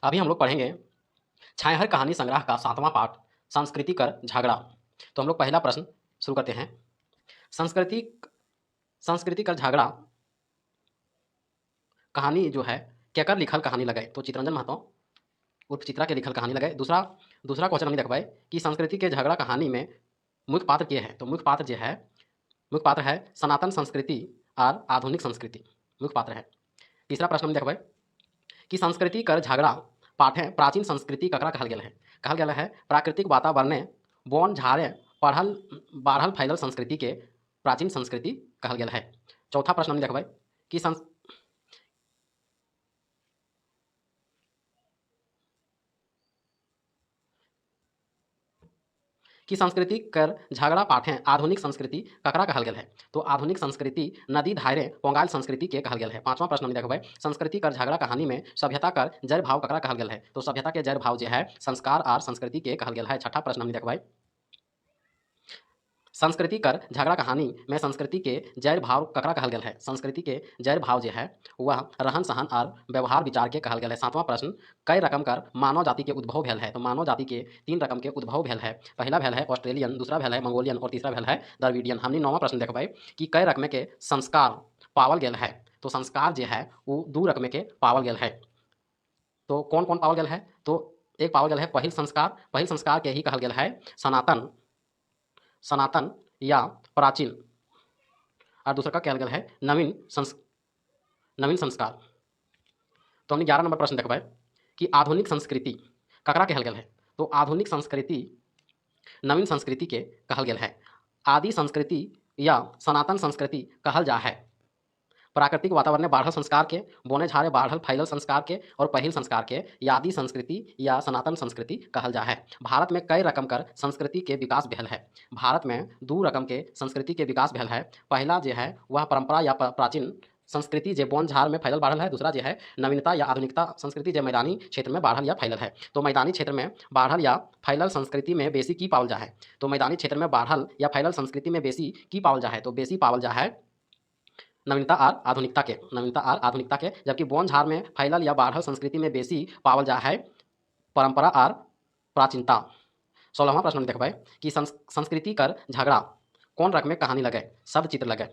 अभी हम लोग पढ़ेंगे छायाहर कहानी संग्रह का 7वां पाठ संस्कृति कर झगड़ा। तो हम लोग पहला प्रश्न शुरू करते हैं। संस्कृति संस्कृति कर झगड़ा कहानी जो है केकर लिखल कहानी लगे, तो चितरंजन महतो उर्फ चित्रा के लिखल कहानी लगे। दूसरा दूसरा क्वेश्चन हम देखबाई कि संस्कृति के झगड़ा कहानी में मुख्य पात्र के है, तो मुख्य पात्र जो है मुख्य पात्र है सनातन संस्कृति और आधुनिक संस्कृति मुख्य पात्र है। तीसरा प्रश्न हम देखबाई कि संस्कृति कर झगड़ा पाठे प्राचीन संस्कृति ककरा कहल गेल है। कहल गेल है प्राकृतिक वातावरणे वन झाड़े पढ़ल बाढ़ल फैलल संस्कृति के प्राचीन संस्कृति कहल गेल है। चौथा प्रश्न हम देखबै कि संस्कृति कर झगड़ा पाठे आधुनिक संस्कृति ककरा कहल गेल है, तो आधुनिक संस्कृति नदी धारे पोंगाल संस्कृति के कहल गेल है। पांचवा प्रश्न हम देखबै संस्कृति कर झगड़ा कहानी में सभ्यता कर जड़ भाव ककरा कहल गेल है, तो सभ्यता के जड़ भाव जो है संस्कार और संस्कृति के कहल गेल है। छठा प्रश्न हम देखबै संस्कृति कर झगड़ा कहानी में संस्कृति के जड़ भाव ककरा कहल गेल है। संस्कृति के जड़ भाव जो है वह रहन सहन और व्यवहार विचार के कहल गेल है। सातवां प्रश्न कई रकम कर मानव जाति के उद्भव भेल है, तो मानव जाति के 3 रकम के उद्भव भेल है। पहला भेल है ऑस्ट्रेलियन, दूसरा भेल है मंगोलियन और तीसरा भेल है द्रविडियन। हमने 9वां प्रश्न देखबै कि कई रकम के संस्कार पावल गेल है, तो संस्कार जो है वो 2 रकम के पावल गेल है। तो कौन कौन पावल गेल है, तो एक पावल गेल है पहिल संस्कार के ही कहल गेल है सनातन या प्राचीन, और दूसरा का कहल गेल है नवीन संस्कार। तो हमने 11 नंबर प्रश्न देखबै कि आधुनिक संस्कृति ककरा कहल गेल है, तो आधुनिक संस्कृति नवीन संस्कृति के कहल गेल है। आदि संस्कृति या सनातन संस्कृति कहल जा है प्राकृतिक वातावरण में बाढ़ल संस्कार के, बोने झाड़े बाढ़ल फैलल संस्कार के और पहिल संस्कार के यादी संस्कृति या सनातन संस्कृति कहल जा है। भारत में कई रकम कर संस्कृति के विकास भेल है। भारत में 2 रकम के संस्कृति के विकास भेल है। पहला जो है वह परंपरा या प्राचीन संस्कृति जो बोन झाड़ में फैलल बाढ़ल है, दूसरा जो है नवीनता या आधुनिकता संस्कृति जो मैदानी क्षेत्र में बाढ़ल या फैलल है। तो मैदानी क्षेत्र में बाढ़ल या फैलल संस्कृति में बेसी की पावल जा है, तो मैदानी क्षेत्र में बाढ़ल या फैलल संस्कृति में बेसी की पावल जा है, तो बेसी पावल जा है नवीनता और आधुनिकता के, जबकि बोन झाड़ में फैलल या बाढ़ल संस्कृति में बेसी पावल जा है परंपरा और प्राचीनता। 16वां प्रश्न देखबै कि संस्कृति कर झगड़ा कौन रकम में कहानी लगे, शब्द चित्र लगे।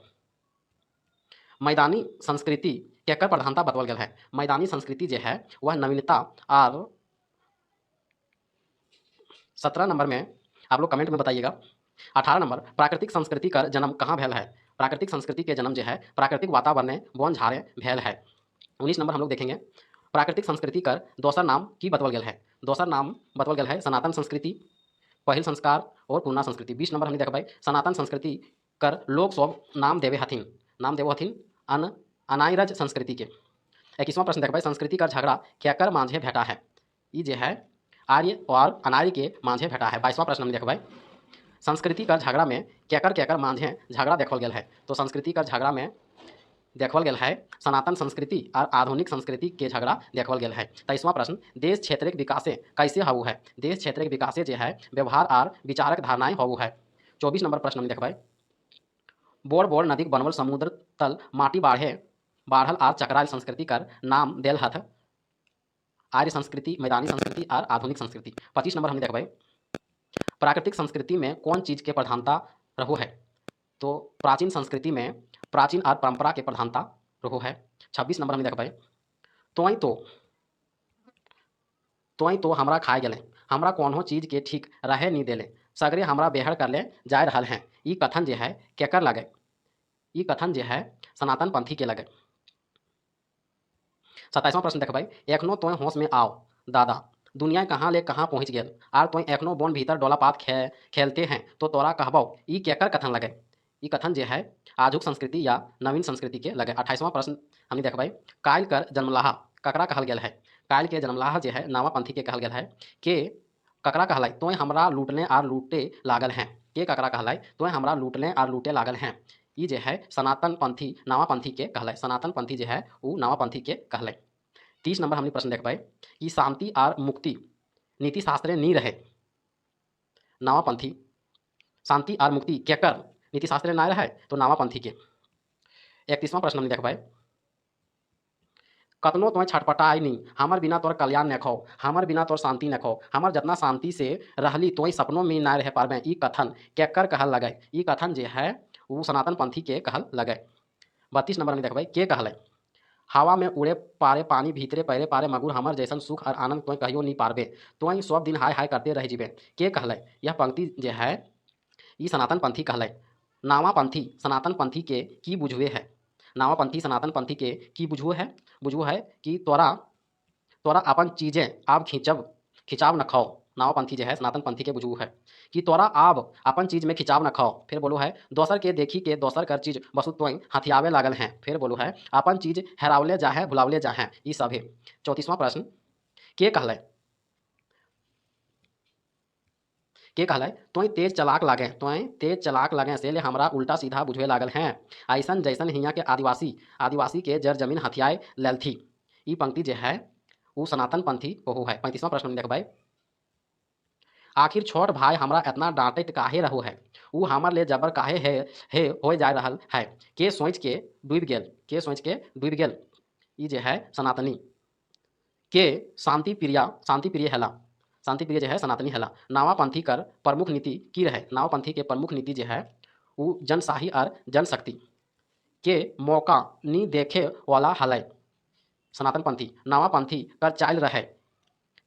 मैदानी संस्कृति केकर प्रधानता बतवल गया है। मैदानी संस्कृति जो है वह नवीनता और 17 नंबर में आप लोग कमेंट में बताइएगा। 18 नंबर प्राकृतिक संस्कृति का जन्म कहाँ भेल है। प्राकृतिक संस्कृति के जन्म जो है प्राकृतिक वातावरण वन झाड़े भेल है। 19 नंबर हम लोग देखेंगे प्राकृतिक संस्कृति कर दोसर नाम की बतवल गया है। दोसर नाम बतवल गया है सनातन संस्कृति, पहिल संस्कार और पूर्णा संस्कृति। 20 नंबर हमने देखा सनातन संस्कृति कर लोग सब नाम देवे हथिन अनाइरज संस्कृति के। 21वां प्रश्न देखा संस्कृति का झगड़ा केकर माझे भेटा है। ये जो है आर्य और अनार्य के माझे भेटा है। 22वां प्रश्न हम देखबै संस्कृति का झगड़ा में केकर माझे झगड़ा देखल गया है, तो संस्कृति का झगड़ा में देखल गया है सनातन संस्कृति और आधुनिक संस्कृति के झगड़ा देखल गया है। 23वां प्रश्न देश क्षेत्रिक विकासे कैसे हाउ है। देश क्षेत्रिक विकासे जो है व्यवहार और विचारक धारणाएं हाउ है। 24 नंबर प्रश्न में देखबै बोड़ नदी बनवल समुद्र तल माटी बाढ़ल और चक्रायल संस्कृति कर नाम देल हथ आर्य संस्कृति, मैदानी संस्कृति और आधुनिक संस्कृति। 25 नंबर हमने देखबै प्राकृतिक संस्कृति में कौन चीज के प्रधानता रहो है, तो प्राचीन संस्कृति में प्राचीन और परंपरा के प्रधानता रहो है। 26 नंबर हमने देखबै तोई तो हमरा खाए गेले, हमरा कोनो चीज के ठीक रहे नहीं देले, सगरे हमरा बेहड़ कर ले जा रहल हैं। ई कथन जो है केकर लगे, ई कथन जो है सनातन पंथी के लगे। 27वां प्रश्न देखबै एखनो तोय होश में आओ दादा, दुनिया कहाँ ले कहाँ पहुँच गेल आर तोय एखनो बोन भीतर डोला पात खेलते हैं, तो तोरा कहबौ ई केकर कथन लगे। ई कथन जो है आजुक संस्कृति या नवीन संस्कृति के लगे। 28वां प्रश्न हमने देखबै कायल कर जन्मलाहा ककरा कहल गेल है। कायल के जन्मलाहा जो है नावा पंथी के कहल गेल है। के ककरा कहलाई तोय हमरा लूटने और लूटे लागल हैं। के ककरा कहलाई तोय हमरा लूटने और लूटे लागल हैं। ये जो है सनातन पंथी नावा पंथी के कहलाई। सनातन पंथी जो है वो नावा पंथी के कहलाई। 30 नंबर हमने प्रश्न देखबै कि शांति और मुक्ति नीति शास्त्र नहीं रहे। नावा पंथी शांति और मुक्ति केकर नीति शास्त्र ना रहे, तो नावा पंथी के। 31वां प्रश्न हमने देखबै कतनो तोय छटपटाई नी हमर बिना तोर कल्याण नखो हमर बिना तोर शांति नखो हमर जतना शांति से रहली तोय सपनों में ना रह पाबे। ई कथन केकर कहल लगे? ई कथन जे है वो सनातन पंथी के कहल लगे। 32 नंबर में देखबै के कहले? हवा में उड़े पारे पानी भीतरे पैरे पारे मगुर हमर जैसन सुख और आनंद तोय कहियो नहीं पारबे। तोय सब दिन हाय हाय करते रह जीबे। के कहले? यह पंक्ति जे है ई सनातन पंथी कहले। नावा पंथी सनातन पंथी के की बुझवे है? नावा पंथी सनातन पंथी के की बुझवो है? बुझवो है कि तोरा तोरा अपन चीजें आप खिंचाव न खाओ। नावा पंथी जो है सनातन पंथी के बुझू है कि तोरा आब अपन चीज में खिंचाव न खाओ। फिर बोलो है दोसर के देखी के दोसर कर चीज बसु तोय हथियावे लागल हैं। फिर बोलो है अपन चीज हेरावले जा है भुलावले जा है। ई सब है। 34वां प्रश्न के कहले? के कहले? तोय तेज चलाक लागे से ले हमरा उल्टा सीधा बुझवे लागल हैं। ऐसन जैसन हियाँ के आदिवासी के जर जमीन हथियाए लेल थी। ई पंक्ति जे है वो सनातन पंथी ओहू है। 35वां प्रश्न में देखबै आखिर छोट भाई हमरा इतना डांटत काहे रहो है? ऊ हमर ले जबर काहे हे हो जा रहल है? के सोच के डूब गेल। ई जे है सनातनी के शांति प्रिय हैला। शांति प्रिय जो है सनातनी हैला। नावा पंथी कर प्रमुख नीति की रहे? नावा पंथी के प्रमुख नीति जो है वो जनशाही और जनशक्ति के मौका नी देखे वाला हलै। सनातन पंथी नावा पंथी कर चाल रहे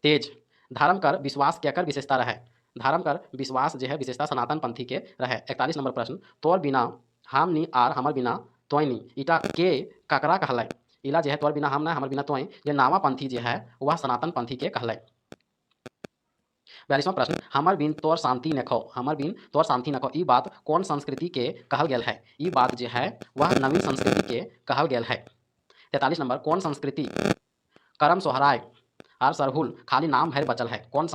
तेज। धर्म कर विश्वास केकर विशेषता रहे? धर्म कर विश्वास जो है विशेषता सनातन पंथी के रहे। 41 नंबर प्रश्न तोर बिना हम नी आर हमर बिना तोय नी इटा के ककरा कहलै? इला जो है तोर बिना हम ना हमर बिना तोय जे नावा पंथी जो है वह सनातन पंथी के कहलै। 42वां प्रश्न हमर बिन तोर शांति नखो ई बात कौन संस्कृति के कहल गेल है? ई बात जो है वह नवीन संस्कृति के कहल गेल है। 43 नंबर कौन संस्कृति करम सोहराय और सरहुल खाली नाम भर बचल है? कौन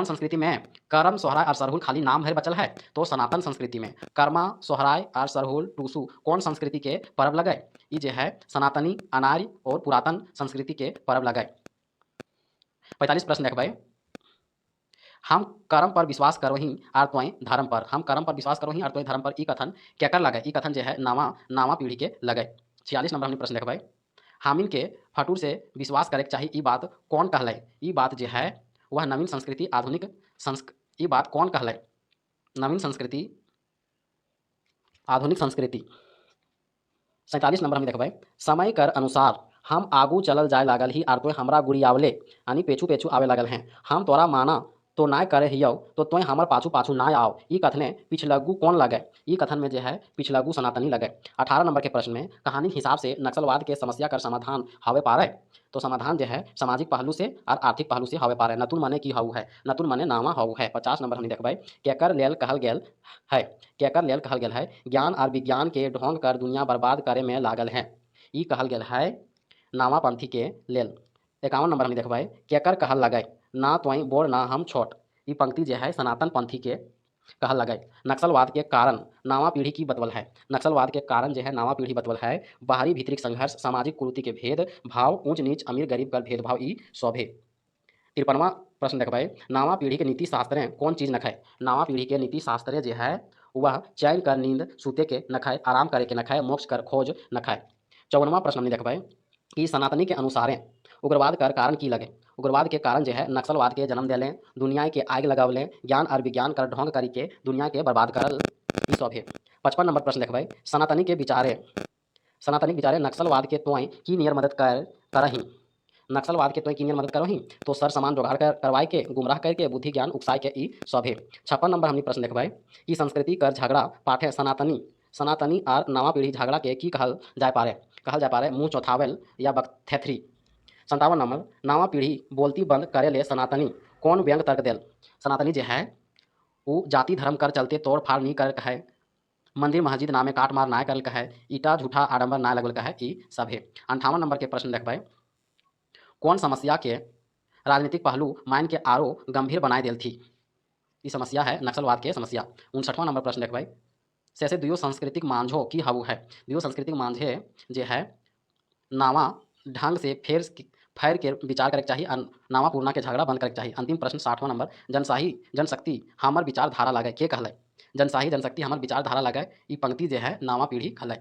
संस्कृति में करम सोहराय और सरहुल खाली नाम भर बचल है? तो सनातन संस्कृति में कर्मा सोहराय और सरहुल टूसू कौन संस्कृति के पर्व लगे? ये जो है सनातनी अनार्य और पुरातन संस्कृति के पर्व लगे। 45 प्रश्न देखबै हम कर्म पर विश्वास करवही और तोय धर्म पर। हम कर्म पर विश्वास करवही और तोय धर्म पर। ई कथन केकर लगे? ई कथन जो है नावा पीढ़ी के लगे। 46 नंबर हमने प्रश्न देखबै हामिन के फटूर से विश्वास करे के चाहिए। ई बात कौन कहले? ई बात जो है वह नवीन संस्कृति ई बात कौन कहले? नवीन संस्कृति आधुनिक संस्कृति। 47 नंबर हम देखबै समय कर अनुसार हम आगू चलल जाए लागल ही आर तोय हमरा गुड़ियावले यानी पेछू पेछू आवे लागल हैं। हम तोरा माना तो नाय करे हियो तो तोय हमर पाछू पाछू नाय आओ। ई कथने पिछलग्गू कौन लगे? ई कथन में जो है पिछलग्गू सनातनी लगे। 18 नंबर के प्रश्न में कहानी के हिसाब से नक्सलवाद के समस्या कर समाधान हवे पारे? तो समाधान जो है सामाजिक पहलू से और आर्थिक पहलू से हवे पारे। नतुन मने की हऊ है? नतुन मने नावा हऊ है। 50 नंबर हम देखबै केकर लेल कहल गेल है? केकर लेल कहल गेल है? ज्ञान और विज्ञान के ढोंग कर दुनिया बर्बाद करे में लागल है। ई कहल गेल है नावा पंथी के लेल। 51 नंबर हम देखबै केकर कहल लगे? ना तोय बोर ना हम छोट। ई पंक्ति जो है सनातन पंथी के कहल लगे। नक्सलवाद के कारण नावा पीढ़ी की बतवल है? नक्सलवाद के कारण जो है नावा पीढ़ी बतवल है बाहरी भीतरी संघर्ष सामाजिक कुरीति के भेद भाव ऊंच नीच अमीर गरीब कर भेदभाव ई सौभे। 53वां प्रश्न देखबै नावा पीढ़ी के नीति शास्त्र कौन चीज नखै? नावा पीढ़ी के नीति शास्त्र जो है वह चैन कर नींद सूते के नखै आराम करे के नखै मोक्ष कर खोज नखै। 54वां प्रश्न में देखबै कि सनातनी के अनुसार उग्रवाद कर कारण की लगे? उग्रवाद के कारण जो है नक्सलवाद के जन्म देलें दुनिया के आग लगावलें ज्ञान और विज्ञान कर ढोंग करी के दुनिया के बर्बाद करल ई सब है। 55 नंबर प्रश्न देखबै सनातनी विचारे नक्सलवाद के तोय की नियर मदद करही? नक्सलवाद के तोय की नियर मदद करही? तो सर सामान जोगाड़ करवाए के गुमराह करके बुद्धि ज्ञान उकसाए के ई सब है। 56 नंबर हमनी प्रश्न देखबै कि संस्कृति कर झगड़ा पाठे सनातनी और नवा पीढ़ी झगड़ा के की कहल जाए पारे? मुँह चौथावल या बकथेथरी। 57 नंबर नवा पीढ़ी बोलती बंद करे ले सनातनी कौन व्यंग तर्क देल? सनातनी जो है वो जाति धर्म कर चलते तोड़ फाड़ नहीं कर कहे मंदिर मस्जिद नामे काट मार ना करल कहे ईटा झूठा आडंबर ना लगल कहे ई सब है। 58 नंबर के प्रश्न देखबै कौन समस्या के राजनीतिक पहलू मान के आरो गंभीर बनाए देल थी? ये समस्या है नक्सलवाद के समस्या। 59वां नंबर प्रश्न देखबै से दुयो सांस्कृतिक मांझो की हबू है? दुयो सांस्कृतिक मांझे जो है नावा ढंग से फैर के विचार करे चाहिए नावा पूर्णा के झगड़ा बंद करे चाहिए। अंतिम प्रश्न 60वां नंबर जनशाही जनशक्ति हमर विचारधारा लगे के कहले? जनशाही जनशक्ति हमर विचारधारा लगे ई पंक्ति जो है नावा पीढ़ी कहले।